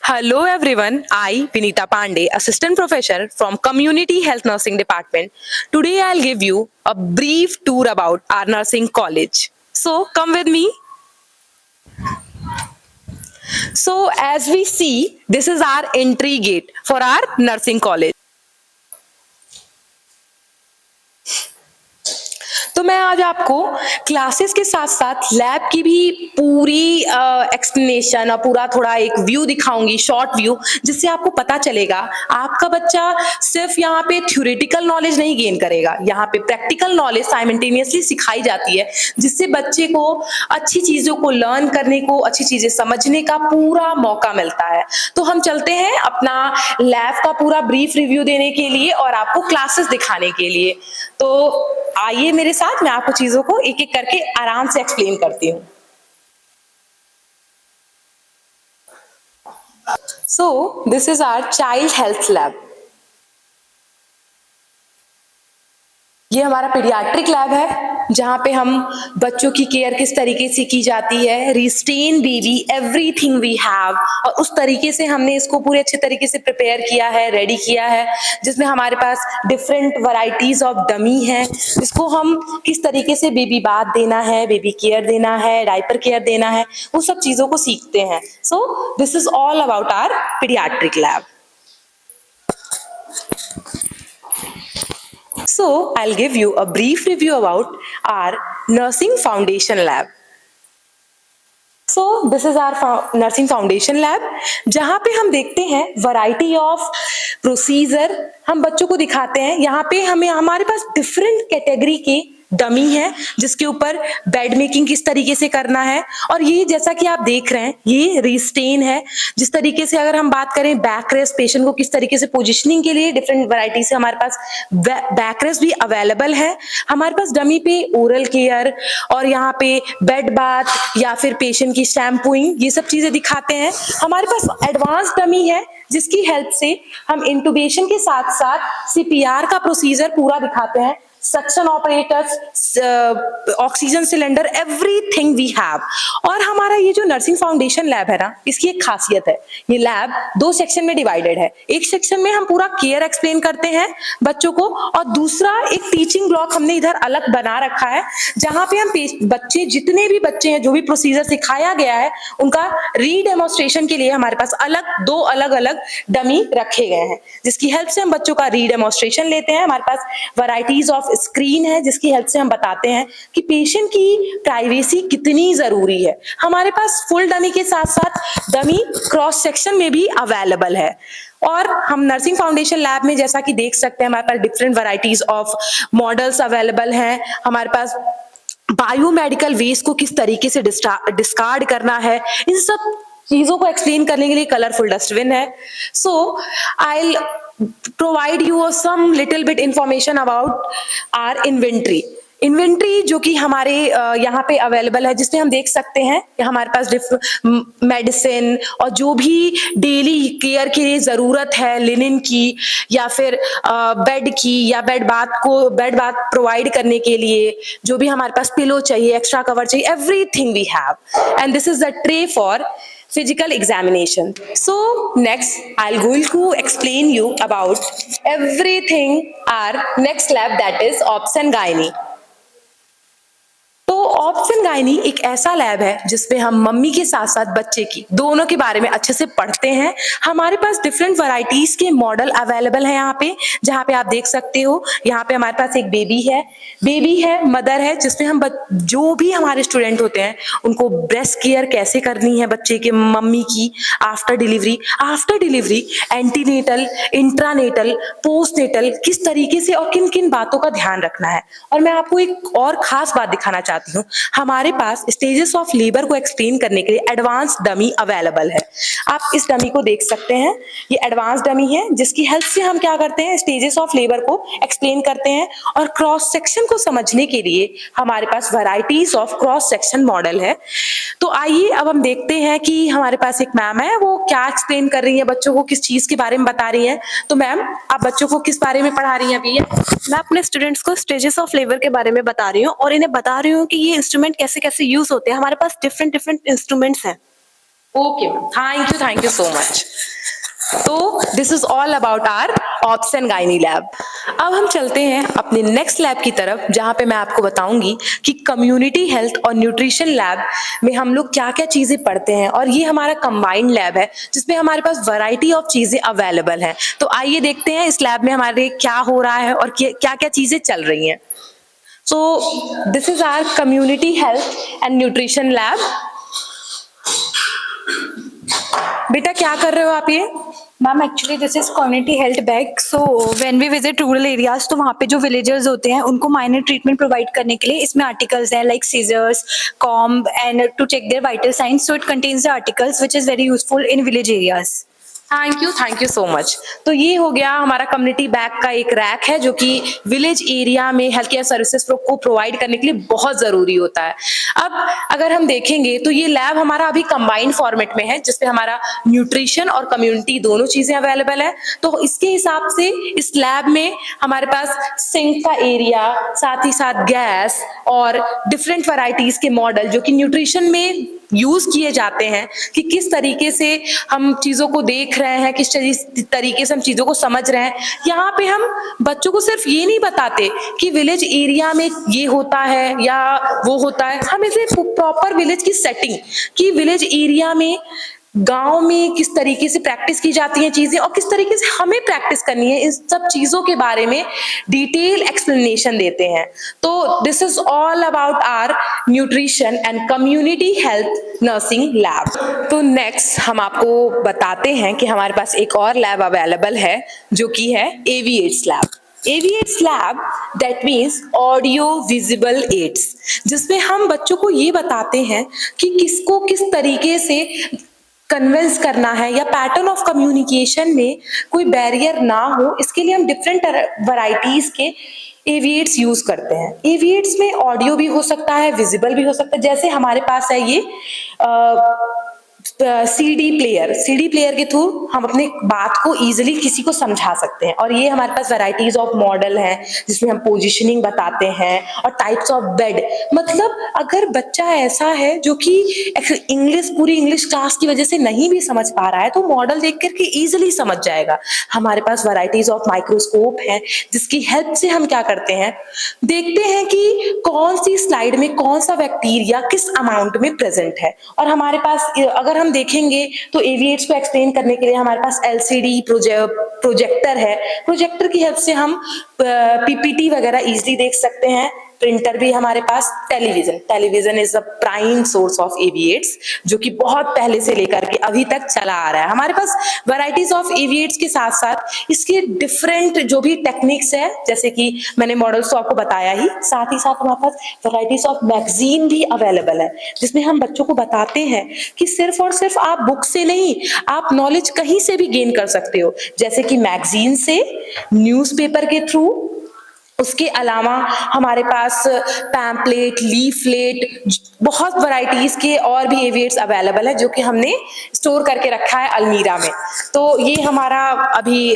Hello everyone, I Vinita Pandey, Assistant Professor from Community Health Nursing Department. Today I'll give you a brief tour about our nursing college. So come with me. So as we see, this is our entry gate for our nursing college. तो मैं आज आपको classes के साथ साथ lab की भी पूरी एक्सप्लेनेशन और पूरा थोड़ा एक व्यू दिखाऊंगी, शॉर्ट व्यू, जिससे आपको पता चलेगा आपका बच्चा सिर्फ यहाँ पे थ्योरेटिकल नॉलेज नहीं गेन करेगा, यहाँ पे प्रैक्टिकल नॉलेज साइमल्टेनियसली सिखाई जाती है, जिससे बच्चे को अच्छी चीजों को लर्न करने को, अच्छी चीजें समझने का पूरा मौका मिलता है। तो हम चलते हैं अपना लैब का पूरा ब्रीफ रिव्यू देने के लिए और आपको क्लासेस दिखाने के लिए। तो आइए मेरे साथ, मैं आपको चीजों को एक एक करके आराम से एक्सप्लेन करती हूँ। So this is our child health lab. ये हमारा पीडियाट्रिक लैब है, जहां पे हम बच्चों की केयर किस तरीके से की जाती है, रिस्टेन बेबी, एवरीथिंग वी हैव, और उस तरीके से हमने इसको पूरे अच्छे तरीके से प्रिपेयर किया है, रेडी किया है, जिसमें हमारे पास डिफरेंट वैरायटीज ऑफ डमी है, जिसको हम किस तरीके से बेबी बाथ देना है, बेबी केयर देना है, डायपर केयर देना है, वो सब चीजों को सीखते हैं। So this is all about our paediatric lab. So I'll give you a brief review about our nursing foundation lab. So this is our nursing foundation lab, जहाँ पे हम देखते हैं वैरायटी ऑफ प्रोसीजर, हम बच्चों को दिखाते हैं। यहाँ पे हमारे पास डिफरेंट कैटेगरी के डमी है, जिसके ऊपर बेड मेकिंग किस तरीके से करना है, और ये जैसा कि आप देख रहे हैं ये रिस्टेन है, जिस तरीके से अगर हम बात करें बैक रेस्ट, पेशेंट को किस तरीके से पोजीशनिंग के लिए डिफरेंट वैरायटी से हमारे पास बैक रेस्ट भी अवेलेबल है। हमारे पास डमी पे ओरल केयर और यहाँ पे बेड बाथ या फिर पेशेंट की शैम्पूइंग, ये सब चीजें दिखाते हैं। हमारे पास एडवांस डमी है, जिसकी हेल्प से हम इंटुबेशन के साथ साथ सीपीआर का प्रोसीजर पूरा दिखाते हैं, suction operators, oxygen cylinder, everything we have. और हमारा ये जो नर्सिंग फाउंडेशन लैब है ना, इसकी एक खासियत है, ये लैब 2 सेक्शन में डिवाइडेड है। एक सेक्शन में हम पूरा केयर एक्सप्लेन करते हैं बच्चों को, और दूसरा एक टीचिंग ब्लॉक हमने इधर अलग बना रखा है, जहां पे हम बच्चे, जितने भी बच्चे हैं, जो भी प्रोसीजर सिखाया गया है, उनका रीडेमोस्ट्रेशन के लिए हमारे पास दो अलग अलग डमी रखे गए हैं, जिसकी हेल्प से हम बच्चों का रीडेमोस्ट्रेशन लेते हैं। हमारे पास वैरायटीज ऑफ स्क्रीन है, जिसकी हेल्प से हम बताते हैं कि पेशेंट की प्राइवेसी कितनी जरूरी है। हमारे पास फुल डमी के साथ साथ डमी क्रॉस सेक्शन में भी अवेलेबल है। और हम नर्सिंग फाउंडेशन लैब में जैसा कि देख सकते हैं, हमारे पास different varieties of models available हैं। हमारे पास बायोमेडिकल वेस्ट को किस तरीके से डिस्कार्ड करना है, इन सब चीजों को एक्सप्लेन करने के लिए कलरफुल डस्टबिन है। सो आई provide you some little bit information about our inventory जो कि हमारे यहाँ पे अवेलेबल है, जिसमें हम देख सकते हैं कि हमारे पास मेडिसिन और जो भी डेली केयर के लिए जरूरत है, लिनिन की या फिर बेड की या बेड बाथ प्रोवाइड करने के लिए जो भी हमारे पास पिलो चाहिए, एक्स्ट्रा कवर चाहिए, everything we have, and this is the tray for physical examination. So next I'll going to explain you about everything our next lab, that is obs and gynae. तो obs and gynae एक ऐसा lab है जिसमें हम mummy के साथ साथ बच्चे की दोनों के बारे में अच्छे से पढ़ते हैं। हमारे पास डिफरेंट वैरायटीज के मॉडल अवेलेबल है यहाँ पे, जहाँ पे आप देख सकते हो। यहाँ पे हमारे पास एक बेबी है, मदर है, जिसमें हम जो भी हमारे स्टूडेंट होते हैं उनको ब्रेस्ट केयर कैसे करनी है बच्चे के, मम्मी की after delivery antenatal, intranatal, postnatal, किस तरीके से और किन किन बातों का ध्यान रखना है। और मैं आपको एक और खास बात दिखाना चाहती हूँ, हमारे पास स्टेजेस ऑफ लेबर को एक्सप्लेन करने के लिए एडवांस डमी अवेलेबल है। आप इस डमी को देख सकते हैं, ये एडवांस डमी है, जिसकी हेल्प से हम क्या करते हैं, स्टेजेस ऑफ लेबर को एक्सप्लेन करते हैं। और क्रॉस सेक्शन को समझने के लिए हमारे पास varieties of cross section model है। तो आइए अब हम देखते हैं कि हमारे पास एक मैम है, वो क्या एक्सप्लेन कर रही है बच्चों को, किस चीज के बारे में बता रही है। तो मैम, आप बच्चों को किस बारे में पढ़ा रही हैं अभी? मैं अपने स्टूडेंट्स को स्टेजेस ऑफ लेबर के बारे में बता रही हूँ और इन्हें बता रही हूँ कि ये इंस्ट्रूमेंट कैसे कैसे यूज होते हैं। हमारे पास डिफरेंट इंस्ट्रूमेंट्स हैं। Okay ma'am, thank you so much. तो this is all about our obs and gynae lab. अब हम चलते हैं अपने नेक्स्ट लैब की तरफ, जहां पे मैं आपको बताऊंगी कि कम्युनिटी हेल्थ और न्यूट्रिशन लैब में हम लोग क्या क्या चीजें पढ़ते हैं। और ये हमारा कंबाइंड लैब है जिसमें हमारे पास वैरायटी ऑफ चीजें अवेलेबल हैं। तो आइए देखते हैं इस लैब में हमारे क्या हो रहा है और क्या क्या चीजें चल रही हैं। So this is our community health and nutrition lab। बेटा क्या कर रहे हो आप ये? Ma'am actually this is community health bag. So when we visit rural areas तो वहाँ पे जो विलेजर्स होते हैं उनको माइनर ट्रीटमेंट प्रोवाइड करने के लिए इसमें आर्टिकल्स हैं like scissors, comb and to check their vital signs. So it contains the articles which is very useful in village areas. Thank you so much. तो ये हो गया हमारा कम्युनिटी बैग का एक रैक है जो कि विलेज एरिया में हेल्थ केयर सर्विसेज को प्रोवाइड करने के लिए बहुत जरूरी होता है। अब अगर हम देखेंगे तो ये लैब हमारा अभी कंबाइंड फॉर्मेट में है जिसपे हमारा न्यूट्रिशन और कम्युनिटी दोनों चीजें अवेलेबल है। तो इसके हिसाब से इस लैब में हमारे पास सिंक का एरिया, साथ ही साथ गैस और डिफरेंट वैरायटीज के मॉडल जो कि न्यूट्रिशन में यूज किए जाते हैं कि किस तरीके से हम चीजों को देख रहे हैं, किस तरीके से हम चीजों को समझ रहे हैं। यहाँ पे हम बच्चों को सिर्फ ये नहीं बताते कि विलेज एरिया में ये होता है या वो होता है, हम इसे प्रॉपर विलेज की सेटिंग कि विलेज एरिया में गांव में किस तरीके से प्रैक्टिस की जाती हैं चीजें और किस तरीके से हमें प्रैक्टिस करनी है, इन सब चीजों के बारे में डिटेल एक्सप्लेनेशन देते हैं। तो this is all about our nutrition and community health nursing lab. तो नेक्स्ट हम आपको बताते हैं कि हमारे पास एक और लैब अवेलेबल है जो कि है AV-AIDS lab. AV-AIDS lab that means audio visible aids, जिसमें हम बच्चों को ये बताते हैं कि किसको किस तरीके से कन्विंस करना है या पैटर्न ऑफ कम्युनिकेशन में कोई बैरियर ना हो, इसके लिए हम डिफरेंट वैरायटीज के AV-AIDS यूज करते हैं। AV-AIDS में ऑडियो भी हो सकता है, विजिबल भी हो सकता है। जैसे हमारे पास है ये CD प्लेयर के थ्रू हम अपने बात को इजीली किसी को समझा सकते हैं। और ये हमारे पास वैरायटीज ऑफ मॉडल हैं जिसमें हम पोजीशनिंग बताते हैं और टाइप्स ऑफ बेड। मतलब अगर बच्चा ऐसा है जो कि पूरी इंग्लिश क्लास की वजह से नहीं भी समझ पा रहा है तो मॉडल देख करके इजीली समझ जाएगा। हमारे पास वैरायटीज ऑफ माइक्रोस्कोप है जिसकी हेल्प से हम क्या करते हैं, देखते हैं कि कौन सी स्लाइड में कौन सा बैक्टीरिया किस अमाउंट में प्रेजेंट है। और हमारे पास अगर हम देखेंगे तो AV-AIDS को एक्सप्लेन करने के लिए हमारे पास LCD प्रोजेक्टर है। प्रोजेक्टर की हेल्प से हम PPT वगैरह इजीली देख सकते हैं। प्रिंटर भी हमारे पास, television is a prime source of AV-AIDS जो कि बहुत पहले से लेकर के अभी तक चला आ रहा है। हमारे पास वैरायटीज ऑफ AV-AIDS के साथ साथ इसके डिफरेंट जो भी टेक्निक्स है, जैसे कि मैंने मॉडल्स तो आपको बताया ही, साथ हमारे पास वैरायटीज ऑफ मैगजीन भी अवेलेबल है जिसमें हम बच्चों को बताते हैं कि सिर्फ और सिर्फ आप बुक से नहीं, आप नॉलेज कहीं से भी गेन कर सकते हो, जैसे कि मैगजीन से, न्यूज़पेपर के थ्रू। उसके अलावा हमारे पास पैम्पलेट, लीफलेट, बहुत वैरायटीज के और भी AV-AIDS अवेलेबल है जो कि हमने स्टोर करके रखा है अलमीरा में। तो ये हमारा अभी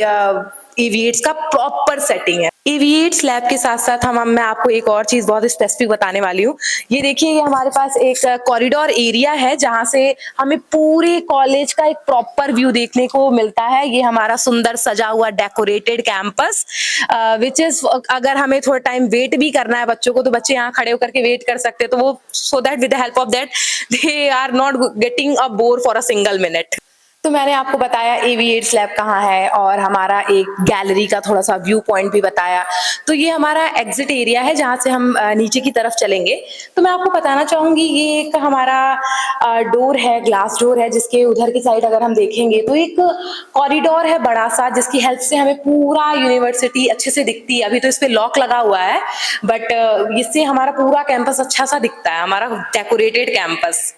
AV-AIDS का प्रॉपर सेटिंग है। AV-AIDS लैब के साथ साथ मैं आपको एक और चीज बहुत स्पेसिफिक बताने वाली हूँ। ये देखिए, ये हमारे पास एक कॉरिडोर एरिया है जहां से हमें पूरे कॉलेज का एक प्रॉपर व्यू देखने को मिलता है। ये हमारा सुंदर सजा हुआ डेकोरेटेड कैंपस विच इज, अगर हमें थोड़ा टाइम वेट भी करना है बच्चों को तो बच्चे यहाँ खड़े होकर के वेट कर सकते हैं, तो वो so that with the help of that they are not getting a bore for a single minute. तो मैंने आपको बताया AV-AIDS लैब कहाँ है और हमारा एक गैलरी का थोड़ा सा व्यू पॉइंट भी बताया। तो ये हमारा एग्जिट एरिया है जहाँ से हम नीचे की तरफ चलेंगे। तो मैं आपको बताना चाहूंगी, ये एक हमारा डोर है, ग्लास डोर है, जिसके उधर की साइड अगर हम देखेंगे तो एक कॉरिडोर है बड़ा सा, जिसकी हेल्प से हमें पूरा यूनिवर्सिटी अच्छे से दिखती है। अभी तो इस पे लॉक लगा हुआ है बट इससे हमारा पूरा कैंपस अच्छा सा दिखता है, हमारा डेकोरेटेड कैंपस।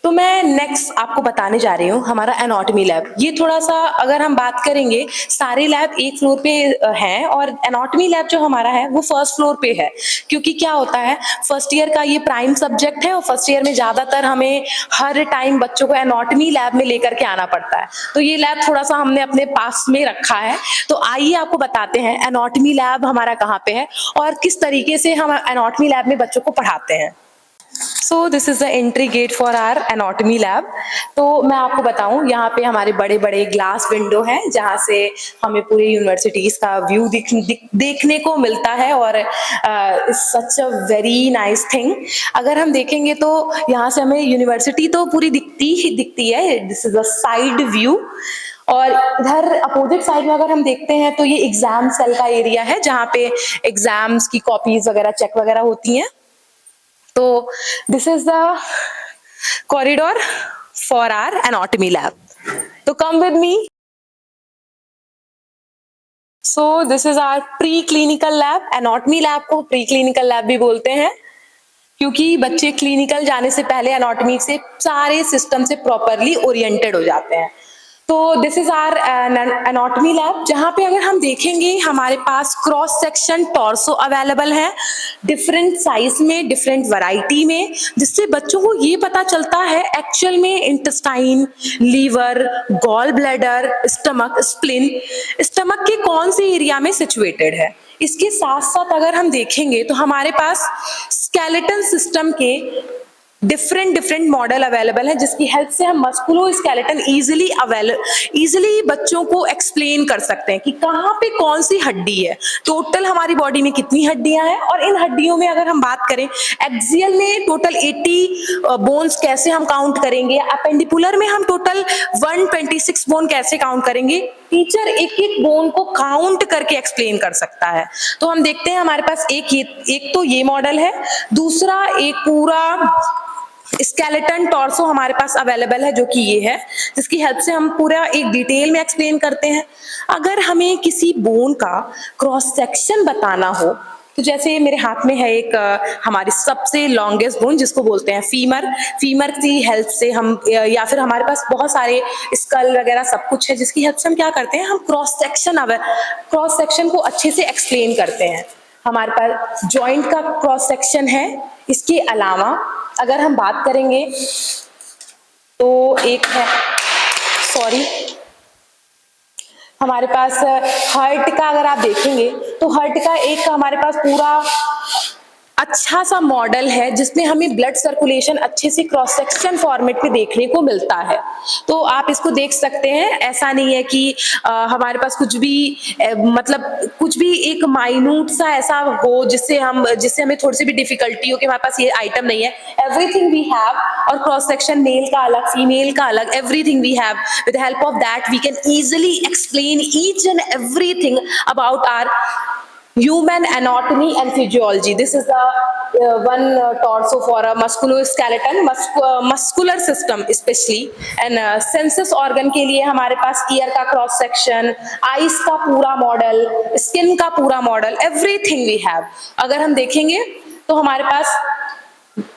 तो मैं नेक्स्ट आपको बताने जा रही हूँ हमारा एनाटॉमी लैब। ये थोड़ा सा अगर हम बात करेंगे, सारे लैब एक फ्लोर पे हैं और एनाटॉमी लैब जो हमारा है वो फर्स्ट फ्लोर पे है, क्योंकि क्या होता है, फर्स्ट ईयर का ये प्राइम सब्जेक्ट है और फर्स्ट ईयर में ज्यादातर हमें हर टाइम बच्चों को एनाटॉमी लैब में लेकर के आना पड़ता है। तो ये लैब थोड़ा सा हमने अपने पास में रखा है। तो आइए आपको बताते हैं एनाटॉमी लैब हमारा कहाँ पे है और किस तरीके से हम एनाटॉमी लैब में बच्चों को पढ़ाते हैं। So this is the entry gate for our anatomy lab. तो मैं आपको बताऊं, यहाँ पे हमारे बड़े बड़े ग्लास विंडो हैं जहाँ से हमें पूरी यूनिवर्सिटीज का व्यू देखने को मिलता है, और it's such a very nice thing. अगर हम देखेंगे तो यहाँ से हमें यूनिवर्सिटी तो पूरी दिखती ही दिखती है। This is a side view. और इधर अपोजिट साइड में अगर हम देखते हैं तो ये एग्जाम सेल का एरिया है जहाँ पे एग्जाम्स की कॉपीज वगैरह चेक वगैरह होती हैं। तो this is the corridor for our anatomy lab. तो come with me. So this is our preclinical lab. Anatomy lab को प्री क्लिनिकल लैब भी बोलते हैं क्योंकि बच्चे क्लिनिकल जाने से पहले एनाटॉमी से सारे सिस्टम से प्रॉपरली ओरिएंटेड हो जाते हैं। तो this is our anatomy lab, जहाँ पे अगर हम देखेंगे हमारे पास क्रॉस सेक्शन टॉर्सो अवेलेबल है डिफरेंट साइज में, डिफरेंट वैरायटी में, जिससे बच्चों को ये पता चलता है एक्चुअल में intestine, liver, gall bladder, stomach, spleen, stomach के कौन से एरिया में सिचुएटेड है। इसके साथ साथ अगर हम देखेंगे तो हमारे पास स्केलेटन सिस्टम के डिफरेंट मॉडल अवेलेबल है, जिसकी हेल्प से हम मस्कुलो स्केलेटन इजीली बच्चों को एक्सप्लेन कर सकते हैं कि कहाँ पे कौन सी हड्डी है, टोटल हमारी बॉडी में कितनी हड्डियां हैं। और इन हड्डियों में अगर हम बात करें, एक्सियल में टोटल 80 बोन्स कैसे हम काउंट करेंगे, अपेंडिकुलर में हम टोटल 126 बोन कैसे काउंट करेंगे। टीचर एक एक बोन को काउंट करके एक्सप्लेन कर सकता है। तो हम देखते हैं हमारे पास एक तो ये मॉडल है, दूसरा एक पूरा स्केलेटन टॉर्सो हमारे पास अवेलेबल है जो कि ये है, जिसकी हेल्प से हम पूरा एक डिटेल में एक्सप्लेन करते हैं। अगर हमें किसी बोन का क्रॉस सेक्शन बताना हो तो जैसे मेरे हाथ में है एक हमारी सबसे लॉन्गेस्ट बोन जिसको बोलते हैं फीमर की हेल्प से हम, या फिर हमारे पास बहुत सारे स्कल वगैरह सब कुछ है जिसकी हेल्प से हम क्या करते हैं, हम क्रॉस सेक्शन को अच्छे से एक्सप्लेन करते हैं। हमारे पास जॉइंट का क्रॉस सेक्शन है। इसके अलावा अगर हम बात करेंगे तो एक है, हमारे पास हार्ट का अगर आप देखेंगे तो हार्ट का एक हमारे पास पूरा अच्छा सा मॉडल है जिसमें हमें ब्लड सर्कुलेशन अच्छे से क्रॉस सेक्शन फॉर्मेट में देखने को मिलता है। तो आप इसको देख सकते हैं। ऐसा नहीं है कि हमारे पास कुछ भी एक माइन्यूट सा ऐसा हो जिससे हमें थोड़ी सी भी डिफिकल्टी हो कि हमारे पास ये आइटम नहीं है। एवरीथिंग वी हैव, और क्रॉस सेक्शन मेल का अलग, फीमेल का अलग, everything we have. With the help of that we can easily explain each and everything about our human anatomy and physiology. This is the one torso for a musculoskeleton, muscular system especially, and sensus organ के लिए हमारे पास ear का cross section, eyes का पूरा model, skin का पूरा model, everything we have। अगर हम देखेंगे तो हमारे पास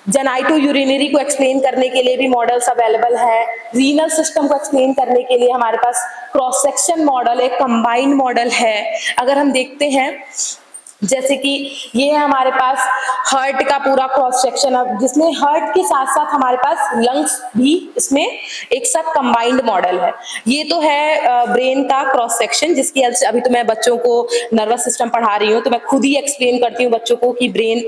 जेनाइटो यूरिनरी को एक्सप्लेन करने के लिए भी मॉडल्स अवेलेबल है। रीनल सिस्टम को एक्सप्लेन करने के लिए हमारे पास क्रॉस सेक्शन मॉडल, एक कंबाइंड मॉडल है। अगर हम देखते हैं जैसे कि ये है हमारे पास हार्ट का पूरा क्रॉस सेक्शन, जिसमें हार्ट के साथ साथ हमारे पास लंग्स भी इसमें एक साथ कंबाइंड मॉडल है। ये तो है ब्रेन का क्रॉस सेक्शन, जिसकी हेल्प से अभी तो मैं बच्चों को नर्वस सिस्टम पढ़ा रही हूँ तो मैं खुद ही एक्सप्लेन करती हूँ बच्चों को कि ब्रेन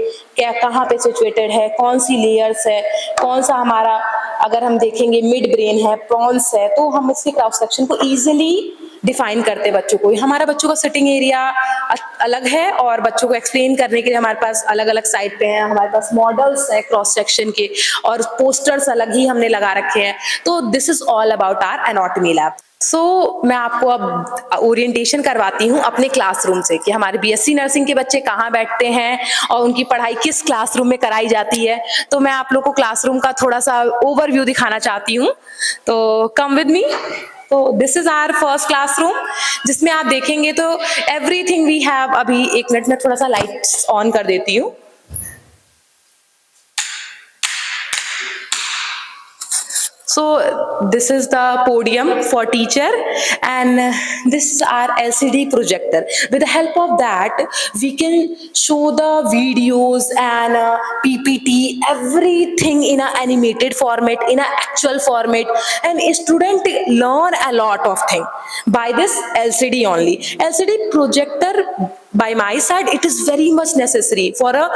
कहाँ पे सिचुएटेड है, कौन सी लेयर्स है, कौन सा हमारा, अगर हम देखेंगे मिड ब्रेन है, प्रॉन्स है, तो हम इसके क्रॉस सेक्शन को इजिली डिफाइन करते हैं बच्चों को। हमारा बच्चों का सिटिंग एरिया अलग है और बच्चों को एक्सप्लेन करने के लिए हमारे पास अलग अलग साइड पे हैं। हमारे पास मॉडल्स है क्रॉस सेक्शन के और पोस्टर्स अलग ही हमने लगा रखे हैं। तो this is all about our anatomy lab. मैं आपको अब ओरिएंटेशन करवाती हूँ अपने क्लासरूम से कि हमारे बीएससी नर्सिंग के बच्चे कहाँ बैठते हैं और उनकी पढ़ाई किस क्लासरूम में कराई जाती है। तो मैं आप लोग को क्लासरूम का थोड़ा सा ओवरव्यू दिखाना चाहती हूँ। तो कम विद मी। तो this is our first classroom, जिसमें आप देखेंगे तो एवरीथिंग वी हैव। अभी एक मिनट में थोड़ा सा लाइट्स ऑन कर देती हूँ। So this is the podium for teacher, and this is our LCD projector. With the help of that, we can show the videos and PPT, everything in a animated format, in a actual format, and a student learn a lot of things by this LCD only. LCD projector by my side, it is very much necessary for a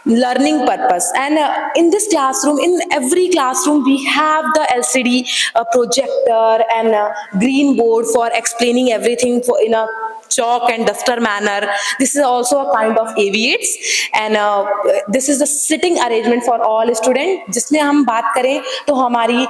learning purpose. And in this classroom, in every classroom, we have the LCD projector and green board for explaining everything in a chalk and duster manner. This is also a kind of aviates, and this is the sitting arrangement for all student, जिसमें हम बात करें तो हमारी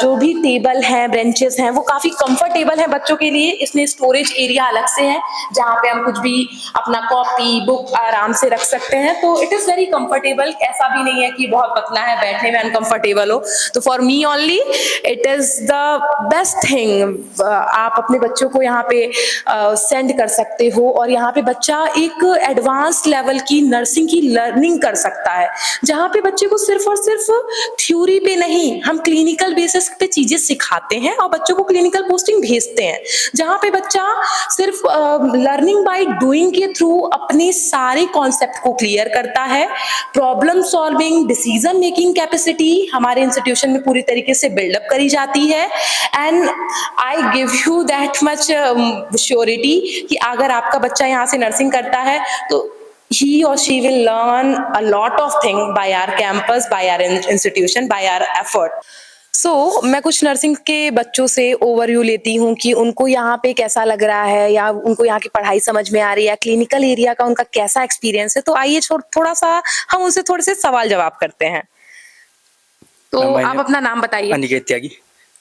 जो भी table हैं, benches हैं, वो काफी कंफर्टेबल हैं बच्चों के लिए. इसमें स्टोरेज एरिया अलग से है जहाँ पे हम कुछ भी अपना कॉपी बुक आराम से रख सकते हैं. तो इट इज वेरी कंफर्टेबल. ऐसा भी नहीं है कि बहुत पतला है, बैठने में अनकंफर्टेबल हो. तो for me only it is the best thing. आप अपने बच्चों को यहाँ पे सेंड कर सकते हो और यहाँ पे बच्चा एक एडवांस लेवल की नर्सिंग की लर्निंग कर सकता है, जहाँ पे बच्चे को सिर्फ और सिर्फ थ्योरी पे नहीं, हम क्लिनिकल बेसिस पे चीजें सिखाते हैं और बच्चों को क्लिनिकल पोस्टिंग भेजते हैं, जहाँ पे बच्चा सिर्फ लर्निंग बाय डूइंग के थ्रू अपने सारे कॉन्सेप्ट को क्लियर करता है. Problem solving, decision making capacity हमारे इंस्टीट्यूशन में पूरी तरीके से बिल्डअप करी जाती है. And I give you that much surety कि अगर आपका बच्चा यहाँ से नर्सिंग करता है तो he or she will learn a lot of things by our campus, by our institution, by our effort. So, मैं कुछ नर्सिंग के बच्चों से ओवरव्यू लेती हूँ कि उनको यहाँ पे कैसा लग रहा है या उनको यहाँ की पढ़ाई समझ में आ रही है, क्लिनिकल एरिया का उनका कैसा एक्सपीरियंस है. तो आइए थोड़ा सा हम उनसे थोड़े से सवाल जवाब करते हैं. तो आप अपना नाम बताइए. Aniket Tyagi,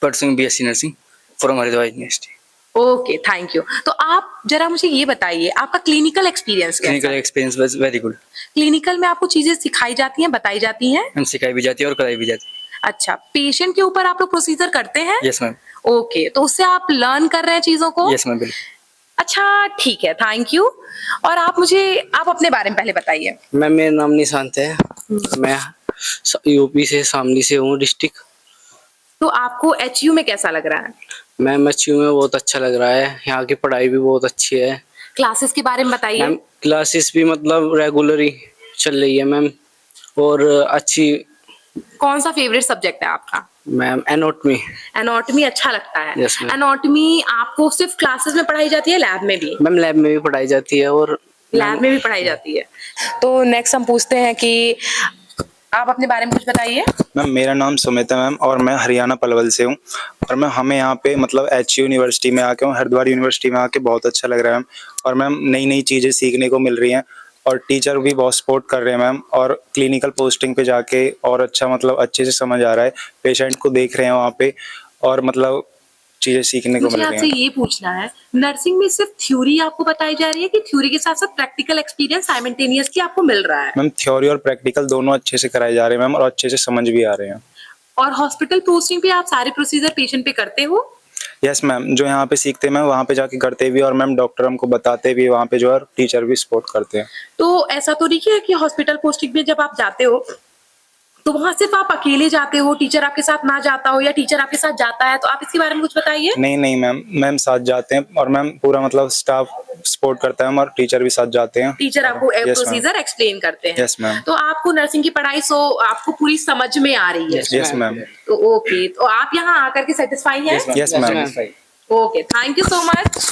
pursuing BSc nursing from Haridwar university. Okay, thank you. तो आप जरा मुझे ये बताइए, आपका क्लिनिकल एक्सपीरियंस कैसा है? Clinical experience was very good. Clinical में आपको चीजें सिखाई जाती हैं, बताई जाती हैं? हम सिखाई भी जाती है और कराई भी जाती अच्छा, पेशेंट के ऊपर आप लोग प्रोसीजर करते हैं? है. Yes ma'am. ओके, तो उससे आप लर्न कर रहे हैं चीजों को? यस मैम, बिल्कुल. अच्छा, ठीक है, थैंक यू. और आप अपने बारे में पहले बताइए. मैम मेरा नाम निशांत है. मैं यूपी से शामली से हूँ डिस्ट्रिक्ट. तो आपको एचयू में कैसा लग रहा है? मैम एचयू में बहुत अच्छा लग रहा है. यहाँ की पढ़ाई भी बहुत अच्छी है. क्लासेस के बारे में बताइए. मैम क्लासेस भी मतलब रेगुलर ही चल रही है मैम, और अच्छी. कौन सा फेवरेट सब्जेक्ट है आपका? Ma'am anatomy. एनाटॉमी अच्छा लगता है. Yes, ma'am. एनाटॉमी आपको सिर्फ क्लासेस में पढ़ाई जाती है, लैब में भी? मैम लैब में भी पढ़ाई जाती है और लैब में भी पढ़ाई जाती है. तो नेक्स्ट हम पूछते हैं कि आप अपने बारे में कुछ बताइए. मैम मेरा नाम सुमित है मैम, और मैं हरियाणा पलवल से हूँ. और मैम हमें यहाँ पे मतलब एचयू यूनिवर्सिटी में आके, हरिद्वार यूनिवर्सिटी में आके बहुत अच्छा लग रहा है मैम. और मैम नई नई चीज़ें सीखने को मिल रही हैं और टीचर भी बहुत सपोर्ट कर रहे हैं मैम. और क्लिनिकल पोस्टिंग पे जाके और अच्छा मतलब अच्छे से समझ आ रहा है, पेशेंट को देख रहे हैं वहाँ पे और मतलब चीजें सीखने को मुझे मिल रही आपसे हैं. ये पूछना है, नर्सिंग में सिर्फ थ्योरी आपको बताई जा रही है कि थ्योरी के साथ साथ प्रैक्टिकल एक्सपीरियंस साइमल्टेनियसली आपको मिल रहा है? मैम थ्योरी और प्रैक्टिकल दोनों अच्छे से कराए जा रहे हैं मैम, और अच्छे से समझ भी आ रहे हैं. और हॉस्पिटल पोस्टिंग पे आप सारे प्रोसीजर पेशेंट पे करते हो? यस मैम, जो यहाँ पे सीखते हैं मैम वहाँ पे जाके करते भी, और मैम डॉक्टर हमको बताते भी वहाँ पे जो है, टीचर भी सपोर्ट करते हैं. तो ऐसा तो नहीं है कि हॉस्पिटल पोस्टिंग में जब आप जाते हो तो वहां सिर्फ आप अकेले जाते हो, टीचर आपके साथ ना जाता हो, या टीचर आपके साथ जाता है? तो आप इसके बारे में कुछ बताइए. नहीं मैम साथ जाते हैं, और मैम पूरा मतलब स्टाफ सपोर्ट करता है और टीचर भी साथ जाते हैं. टीचर आपको Yes, ma'am. प्रोसीजर एक्सप्लेन करते हैं. Yes, ma'am. तो आपको नर्सिंग की पढ़ाई आपको पूरी समझ में आ रही है? Yes ma'am. तो ओके, तो आप यहाँ आकर के सेटिस्फाई हैं? Yes ma'am. Okay, thank you so much.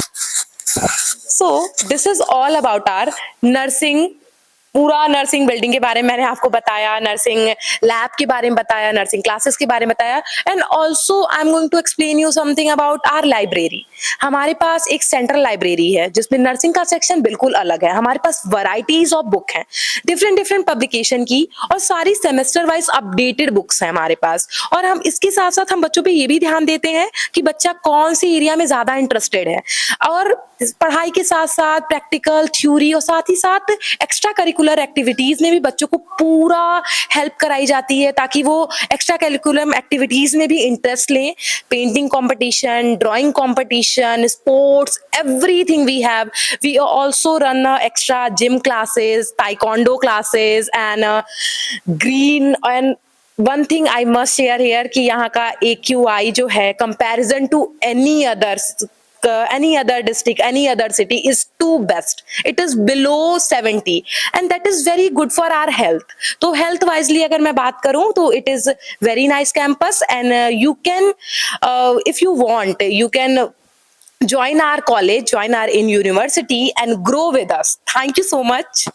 So this is all about our nursing. पूरा नर्सिंग बिल्डिंग के बारे में मैंने आपको बताया, नर्सिंग लैब के बारे में बताया, नर्सिंग क्लासेस के बारे में बताया. And also I am going to explain you something about our library. हमारे पास एक सेंट्रल लाइब्रेरी है जिसमें नर्सिंग का सेक्शन बिल्कुल अलग है. हमारे पास वैरायटीज ऑफ बुक हैं, डिफरेंट पब्लिकेशन की, और सारी सेमेस्टर वाइज अपडेटेड बुक्स हैं हमारे पास. और हम इसके साथ साथ हम बच्चों पे ये भी ध्यान देते हैं कि बच्चा कौन सी एरिया में ज्यादा इंटरेस्टेड है, और पढ़ाई के साथ साथ प्रैक्टिकल, थ्योरी और साथ ही साथ एक्स्ट्रा करिकुलर एक्टिविटीज में भी बच्चों को पूरा हेल्प कराई जाती है, ताकि वो एक्स्ट्रा करिकुलम एक्टिविटीज में भी इंटरेस्ट लें. Painting competition, drawing competition, sports, everything we have. We also run extra gym classes, taekwondo classes, and green. And one thing I must share here कि यहाँ का AQI जो है comparison to any other district, any other city is too best. It is below 70, and that is very good for our health. तो health wisely अगर मैं बात करूँ तो it is very nice campus, and you can if you want you can join our college, join our in university and grow with us. Thank you so much.